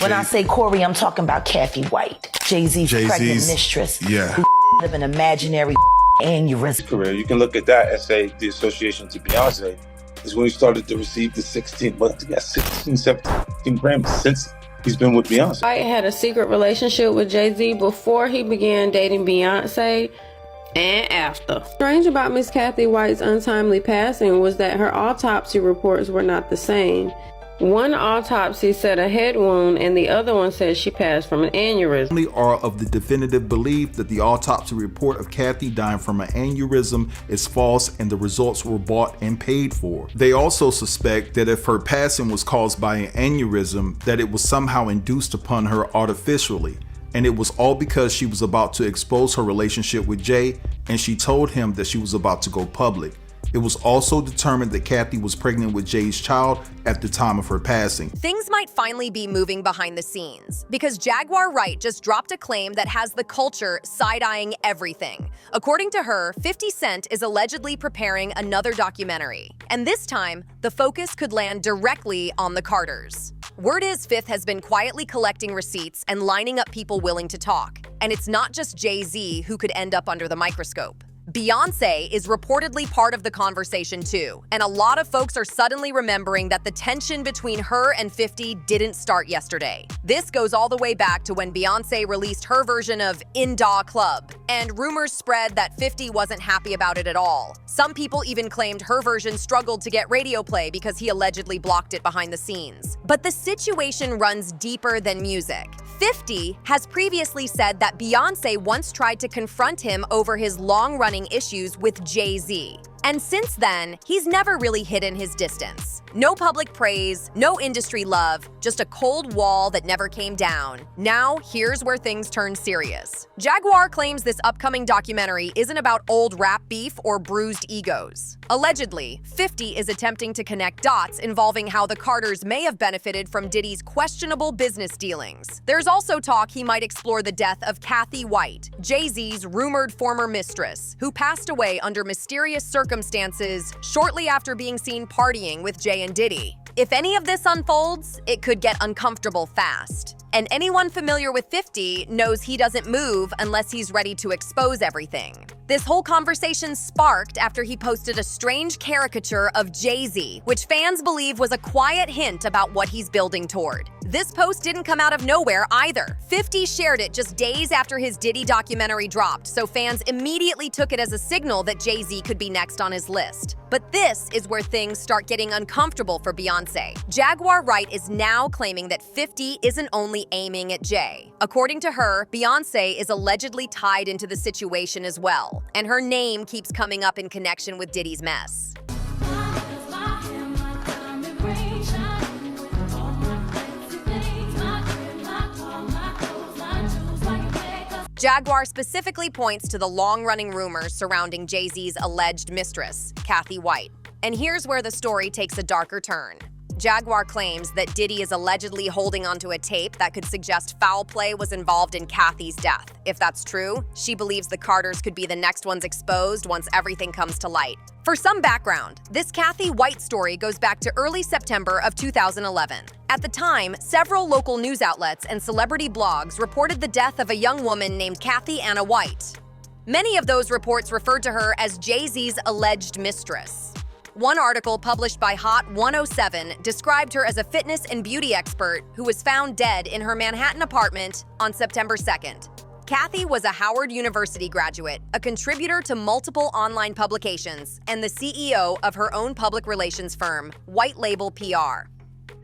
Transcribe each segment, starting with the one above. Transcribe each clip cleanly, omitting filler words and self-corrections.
When I say Corey, I'm talking about Kathy White, Jay-Z's pregnant mistress. Yeah. Who of an imaginary aneurysm. Career. You can look at that and say the association to Beyonce is when he started to receive the 16 Grammys since he's been with Beyonce. White had a secret relationship with Jay-Z before he began dating Beyonce and after. Strange about Miss Kathy White's untimely passing was that her autopsy reports were not the same. One autopsy said a head wound and the other one said she passed from an aneurysm. They are of the definitive belief that the autopsy report of Kathy dying from an aneurysm is false and the results were bought and paid for. They also suspect that if her passing was caused by an aneurysm, that it was somehow induced upon her artificially. And it was all because she was about to expose her relationship with Jay and she told him that she was about to go public. It was also determined that Kathy was pregnant with Jay's child at the time of her passing. Things might finally be moving behind the scenes because Jaguar Wright just dropped a claim that has the culture side-eyeing everything. According to her, 50 Cent is allegedly preparing another documentary. And this time, the focus could land directly on the Carters. Word is Fifth has been quietly collecting receipts and lining up people willing to talk. And it's not just Jay-Z who could end up under the microscope. Beyonce is reportedly part of the conversation too, and a lot of folks are suddenly remembering that the tension between her and 50 didn't start yesterday. This goes all the way back to when Beyonce released her version of In Da Club, and rumors spread that 50 wasn't happy about it at all. Some people even claimed her version struggled to get radio play because he allegedly blocked it behind the scenes. But the situation runs deeper than music. 50 has previously said that Beyonce once tried to confront him over his long-running issues with Jay-Z. And since then, he's never really hidden his distance. No public praise, no industry love, just a cold wall that never came down. Now, here's where things turn serious. Jaguar claims this upcoming documentary isn't about old rap beef or bruised egos. Allegedly, 50 is attempting to connect dots involving how the Carters may have benefited from Diddy's questionable business dealings. There's also talk he might explore the death of Kathy White, Jay-Z's rumored former mistress, who passed away under mysterious circumstances shortly after being seen partying with Jay and Diddy. If any of this unfolds, it could get uncomfortable fast. And anyone familiar with 50 knows he doesn't move unless he's ready to expose everything. This whole conversation sparked after he posted a strange caricature of Jay-Z, which fans believe was a quiet hint about what he's building toward. This post didn't come out of nowhere either. 50 shared it just days after his Diddy documentary dropped, so fans immediately took it as a signal that Jay-Z could be next on his list. But this is where things start getting uncomfortable for Beyonce. Jaguar Wright is now claiming that 50 isn't only aiming at Jay. According to her, Beyonce is allegedly tied into the situation as well, and her name keeps coming up in connection with Diddy's mess. Jaguar specifically points to the long-running rumors surrounding Jay-Z's alleged mistress, Kathy White. And here's where the story takes a darker turn. Jaguar claims that Diddy is allegedly holding onto a tape that could suggest foul play was involved in Kathy's death. If that's true, she believes the Carters could be the next ones exposed once everything comes to light. For some background, this Kathy White story goes back to early September of 2011. At the time, several local news outlets and celebrity blogs reported the death of a young woman named Kathy Anna White. Many of those reports referred to her as Jay-Z's alleged mistress. One article published by Hot 107 described her as a fitness and beauty expert who was found dead in her Manhattan apartment on September 2nd. Kathy was a Howard University graduate, a contributor to multiple online publications, and the CEO of her own public relations firm, White Label PR.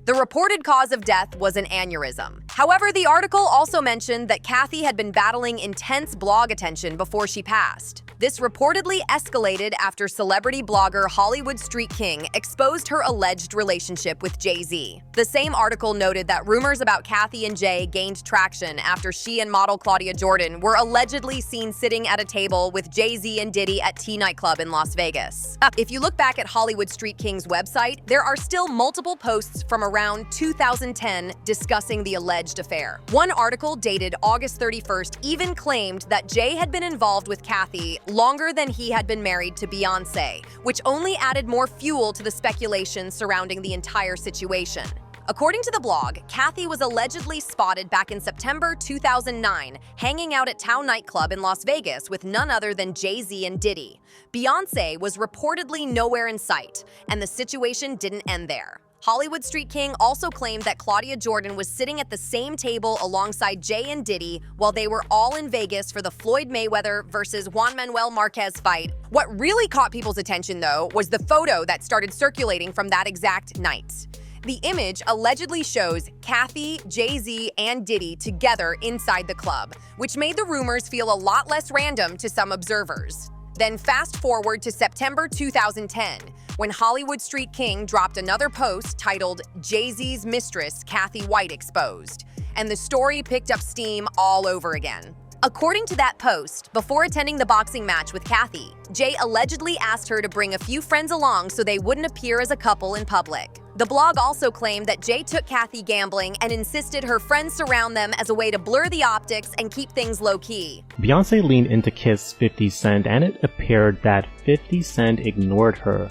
The reported cause of death was an aneurysm. However, the article also mentioned that Kathy had been battling intense blog attention before she passed. This reportedly escalated after celebrity blogger Hollywood Street King exposed her alleged relationship with Jay-Z. The same article noted that rumors about Kathy and Jay gained traction after she and model Claudia Jordan were allegedly seen sitting at a table with Jay-Z and Diddy at T nightclub in Las Vegas. If you look back at Hollywood Street King's website, there are still multiple posts from around 2010 discussing the alleged affair. One article dated August 31st even claimed that Jay had been involved with Kathy longer than he had been married to Beyonce, which only added more fuel to the speculation surrounding the entire situation. According to the blog, Kathy was allegedly spotted back in September 2009, hanging out at Town nightclub in Las Vegas with none other than Jay-Z and Diddy. Beyoncé was reportedly nowhere in sight, and the situation didn't end there. Hollywood Street King also claimed that Claudia Jordan was sitting at the same table alongside Jay and Diddy while they were all in Vegas for the Floyd Mayweather versus Juan Manuel Marquez fight. What really caught people's attention, though, was the photo that started circulating from that exact night. The image allegedly shows Kathy, Jay-Z, and Diddy together inside the club, which made the rumors feel a lot less random to some observers. Then fast forward to September 2010, when Hollywood Street King dropped another post titled Jay-Z's Mistress, Kathy White Exposed, and the story picked up steam all over again. According to that post, before attending the boxing match with Kathy, Jay allegedly asked her to bring a few friends along so they wouldn't appear as a couple in public. The blog also claimed that Jay took Kathy gambling and insisted her friends surround them as a way to blur the optics and keep things low-key. Beyoncé leaned in to kiss 50 Cent, and it appeared that 50 Cent ignored her.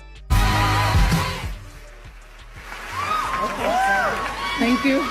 Thank you.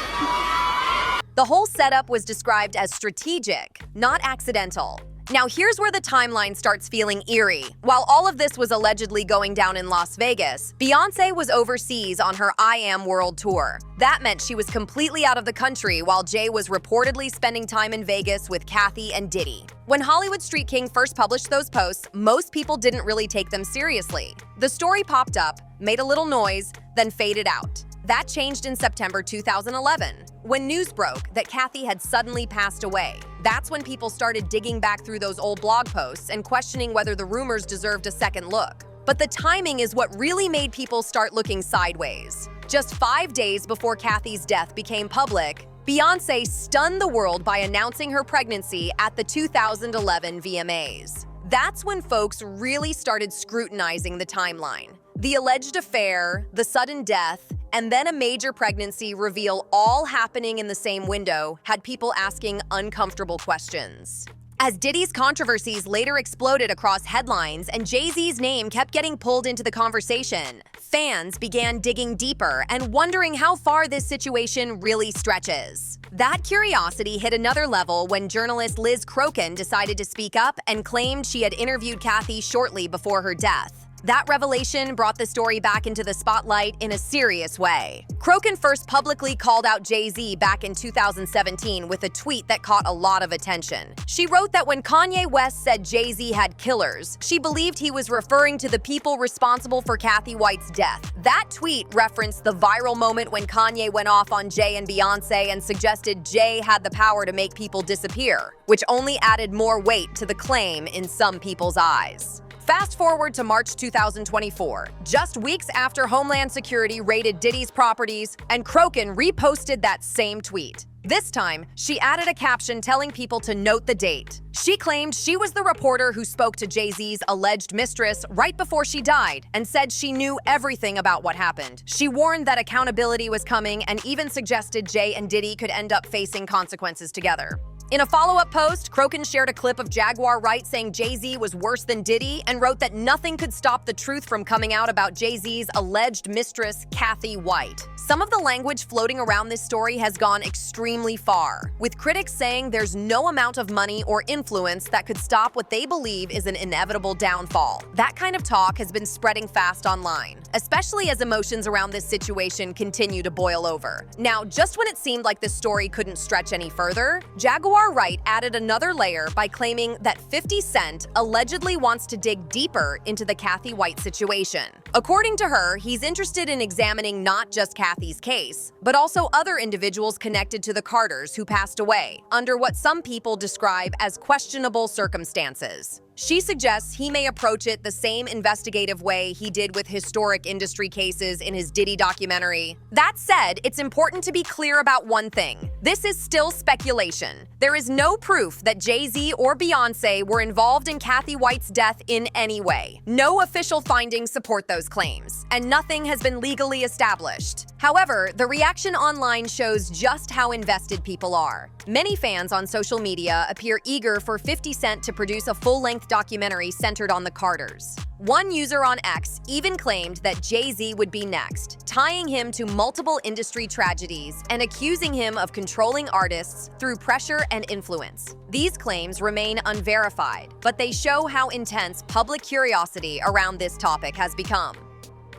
The whole setup was described as strategic, not accidental. Now here's where the timeline starts feeling eerie. While all of this was allegedly going down in Las Vegas, Beyoncé was overseas on her I Am World Tour. That meant she was completely out of the country while Jay was reportedly spending time in Vegas with Kathy and Diddy. When Hollywood Street King first published those posts, most people didn't really take them seriously. The story popped up, made a little noise, then faded out. That changed in September 2011, when news broke that Kathy had suddenly passed away. That's when people started digging back through those old blog posts and questioning whether the rumors deserved a second look. But the timing is what really made people start looking sideways. Just 5 days before Kathy's death became public, Beyoncé stunned the world by announcing her pregnancy at the 2011 VMAs. That's when folks really started scrutinizing the timeline. The alleged affair, the sudden death, and then a major pregnancy reveal all happening in the same window had people asking uncomfortable questions. As Diddy's controversies later exploded across headlines and Jay-Z's name kept getting pulled into the conversation, fans began digging deeper and wondering how far this situation really stretches. That curiosity hit another level when journalist Liz Crokin decided to speak up and claimed she had interviewed Kathy shortly before her death. That revelation brought the story back into the spotlight in a serious way. Crokin first publicly called out Jay-Z back in 2017 with a tweet that caught a lot of attention. She wrote that when Kanye West said Jay-Z had killers, she believed he was referring to the people responsible for Kathy White's death. That tweet referenced the viral moment when Kanye went off on Jay and Beyoncé and suggested Jay had the power to make people disappear, which only added more weight to the claim in some people's eyes. Fast forward to March 2024, just weeks after Homeland Security raided Diddy's properties, and Crokin reposted that same tweet. This time, she added a caption telling people to note the date. She claimed she was the reporter who spoke to Jay-Z's alleged mistress right before she died and said she knew everything about what happened. She warned that accountability was coming and even suggested Jay and Diddy could end up facing consequences together. In a follow-up post, Crokin shared a clip of Jaguar Wright saying Jay-Z was worse than Diddy and wrote that nothing could stop the truth from coming out about Jay-Z's alleged mistress, Kathy White. Some of the language floating around this story has gone extremely far, with critics saying there's no amount of money or influence that could stop what they believe is an inevitable downfall. That kind of talk has been spreading fast online, especially as emotions around this situation continue to boil over. Now, just when it seemed like this story couldn't stretch any further, Jaguar Wright added another layer by claiming that 50 Cent allegedly wants to dig deeper into the Kathy White situation. According to her, he's interested in examining not just Kathy's case, but also other individuals connected to the Carters who passed away, under what some people describe as questionable circumstances. She suggests he may approach it the same investigative way he did with historic industry cases in his Diddy documentary. That said, it's important to be clear about one thing. This is still speculation. There is no proof that Jay-Z or Beyoncé were involved in Kathy White's death in any way. No official findings support those claims, and nothing has been legally established. However, the reaction online shows just how invested people are. Many fans on social media appear eager for 50 Cent to produce a full-length documentary centered on the Carters. One user on X even claimed that Jay-Z would be next, tying him to multiple industry tragedies and accusing him of controlling artists through pressure and influence. These claims remain unverified, but they show how intense public curiosity around this topic has become.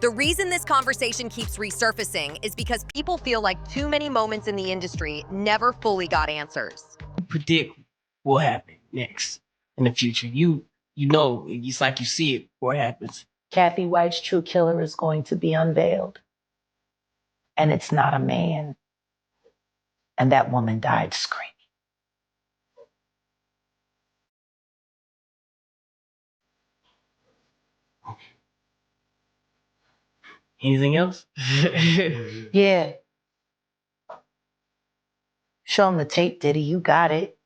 The reason this conversation keeps resurfacing is because people feel like too many moments in the industry never fully got answers. Predict what will happen next in the future. You know, it's like you see it before it happens. Kathy White's true killer is going to be unveiled. And it's not a man. And that woman died screaming. Anything else? Yeah. Show him the tape, Diddy. You got it.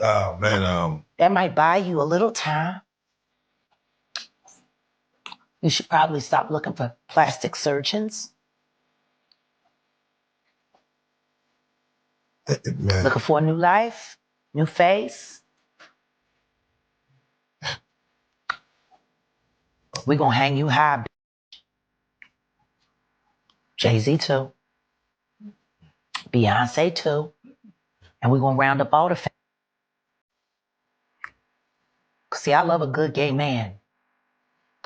Oh, man. That might buy you a little time. You should probably stop looking for plastic surgeons. Man. Looking for a new life, new face. We're going to hang you high. Jay-Z too. Beyonce too. And we're going to round up all the See, I love a good gay man.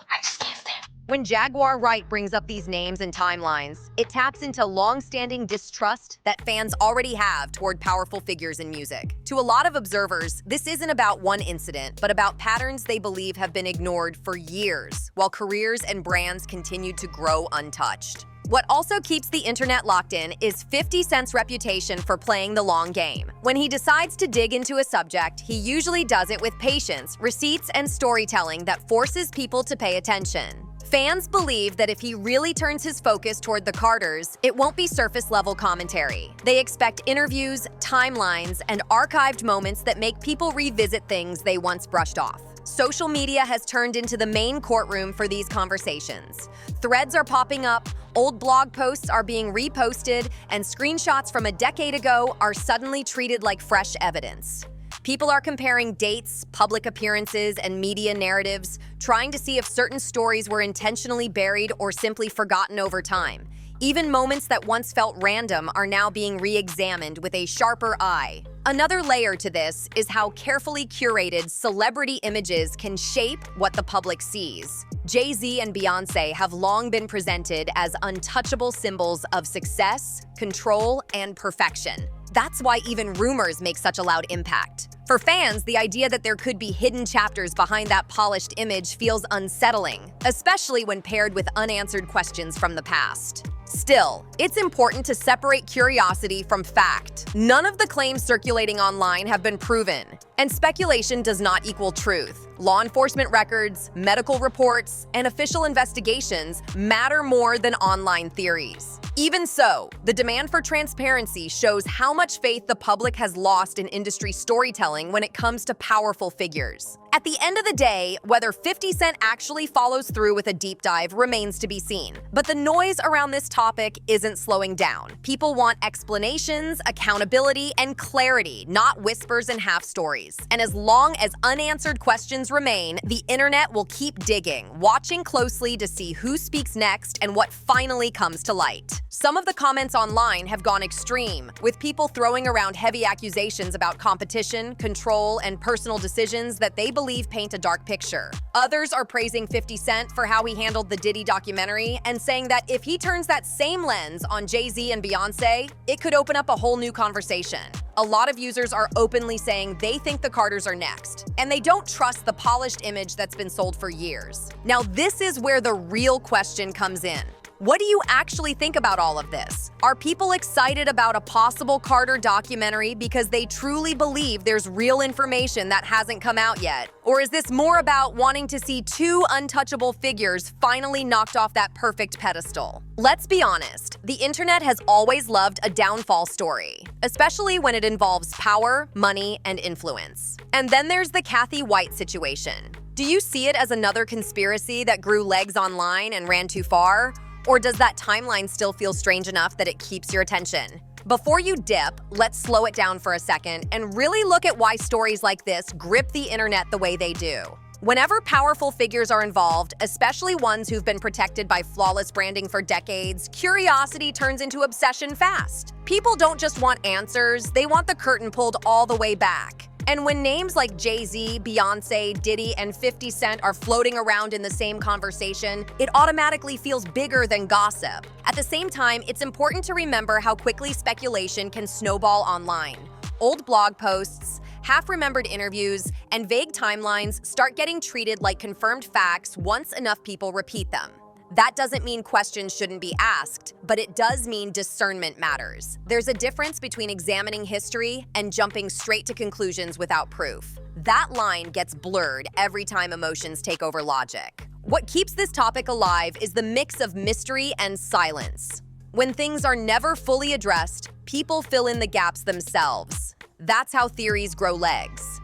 I just can't stand it. When Jaguar Wright brings up these names and timelines, it taps into long-standing distrust that fans already have toward powerful figures in music. To a lot of observers, this isn't about one incident, but about patterns they believe have been ignored for years, while careers and brands continue to grow untouched. What also keeps the internet locked in is 50 Cent's reputation for playing the long game. When he decides to dig into a subject, he usually does it with patience, receipts, and storytelling that forces people to pay attention. Fans believe that if he really turns his focus toward the Carters, it won't be surface-level commentary. They expect interviews, timelines, and archived moments that make people revisit things they once brushed off. Social media has turned into the main courtroom for these conversations. Threads are popping up, old blog posts are being reposted, and screenshots from a decade ago are suddenly treated like fresh evidence. People are comparing dates, public appearances, and media narratives, trying to see if certain stories were intentionally buried or simply forgotten over time. Even moments that once felt random are now being re-examined with a sharper eye. Another layer to this is how carefully curated celebrity images can shape what the public sees. Jay-Z and Beyonce have long been presented as untouchable symbols of success, control, and perfection. That's why even rumors make such a loud impact. For fans, the idea that there could be hidden chapters behind that polished image feels unsettling, especially when paired with unanswered questions from the past. Still, it's important to separate curiosity from fact. None of the claims circulating online have been proven, and speculation does not equal truth. Law enforcement records, medical reports, and official investigations matter more than online theories. Even so, the demand for transparency shows how much faith the public has lost in industry storytelling when it comes to powerful figures. At the end of the day, whether 50 Cent actually follows through with a deep dive remains to be seen. But the noise around this topic isn't slowing down. People want explanations, accountability, and clarity, not whispers and half stories. And as long as unanswered questions remain, the internet will keep digging, watching closely to see who speaks next and what finally comes to light. Some of the comments online have gone extreme, with people throwing around heavy accusations about competition, control, and personal decisions that they believe paint a dark picture. Others are praising 50 Cent for how he handled the Diddy documentary and saying that if he turns that same lens on Jay-Z and Beyonce, it could open up a whole new conversation. A lot of users are openly saying they think the Carters are next, and they don't trust the polished image that's been sold for years. Now, this is where the real question comes in. What do you actually think about all of this? Are people excited about a possible Carter documentary because they truly believe there's real information that hasn't come out yet? Or is this more about wanting to see two untouchable figures finally knocked off that perfect pedestal? Let's be honest, the internet has always loved a downfall story, especially when it involves power, money, and influence. And then there's the Kathy White situation. Do you see it as another conspiracy that grew legs online and ran too far? Or does that timeline still feel strange enough that it keeps your attention? Before you dip, let's slow it down for a second and really look at why stories like this grip the internet the way they do. Whenever powerful figures are involved, especially ones who've been protected by flawless branding for decades, curiosity turns into obsession fast. People don't just want answers, they want the curtain pulled all the way back. And when names like Jay-Z, Beyonce, Diddy, and 50 Cent are floating around in the same conversation, it automatically feels bigger than gossip. At the same time, it's important to remember how quickly speculation can snowball online. Old blog posts, half-remembered interviews, and vague timelines start getting treated like confirmed facts once enough people repeat them. That doesn't mean questions shouldn't be asked, but it does mean discernment matters. There's a difference between examining history and jumping straight to conclusions without proof. That line gets blurred every time emotions take over logic. What keeps this topic alive is the mix of mystery and silence. When things are never fully addressed, people fill in the gaps themselves. That's how theories grow legs.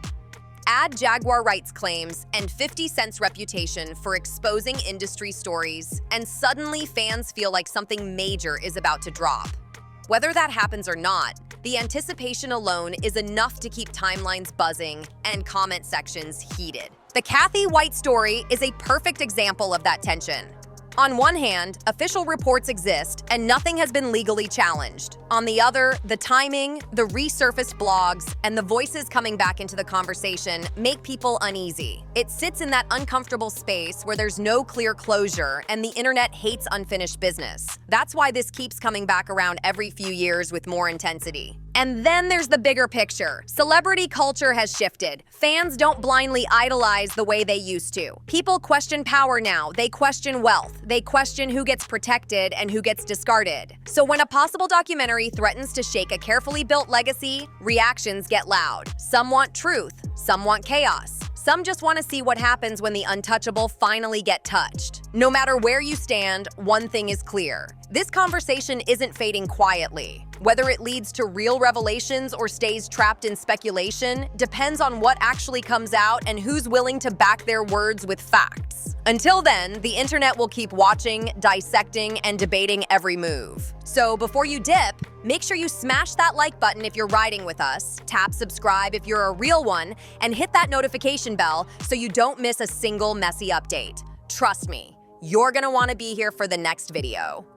Add Jaguar Wright's claims and 50 Cent's reputation for exposing industry stories, and suddenly fans feel like something major is about to drop. Whether that happens or not, the anticipation alone is enough to keep timelines buzzing and comment sections heated. The Kathy White story is a perfect example of that tension. On one hand, official reports exist and nothing has been legally challenged. On the other, the timing, the resurfaced blogs, and the voices coming back into the conversation make people uneasy. It sits in that uncomfortable space where there's no clear closure and the internet hates unfinished business. That's why this keeps coming back around every few years with more intensity. And then there's the bigger picture. Celebrity culture has shifted. Fans don't blindly idolize the way they used to. People question power now. They question wealth. They question who gets protected and who gets discarded. So when a possible documentary threatens to shake a carefully built legacy, reactions get loud. Some want truth. Some want chaos. Some just want to see what happens when the untouchable finally get touched. No matter where you stand, one thing is clear. This conversation isn't fading quietly. Whether it leads to real revelations or stays trapped in speculation depends on what actually comes out and who's willing to back their words with facts. Until then, the internet will keep watching, dissecting, and debating every move. So before you dip, make sure you smash that like button if you're riding with us, tap subscribe if you're a real one, and hit that notification bell so you don't miss a single messy update. Trust me, you're gonna want to be here for the next video.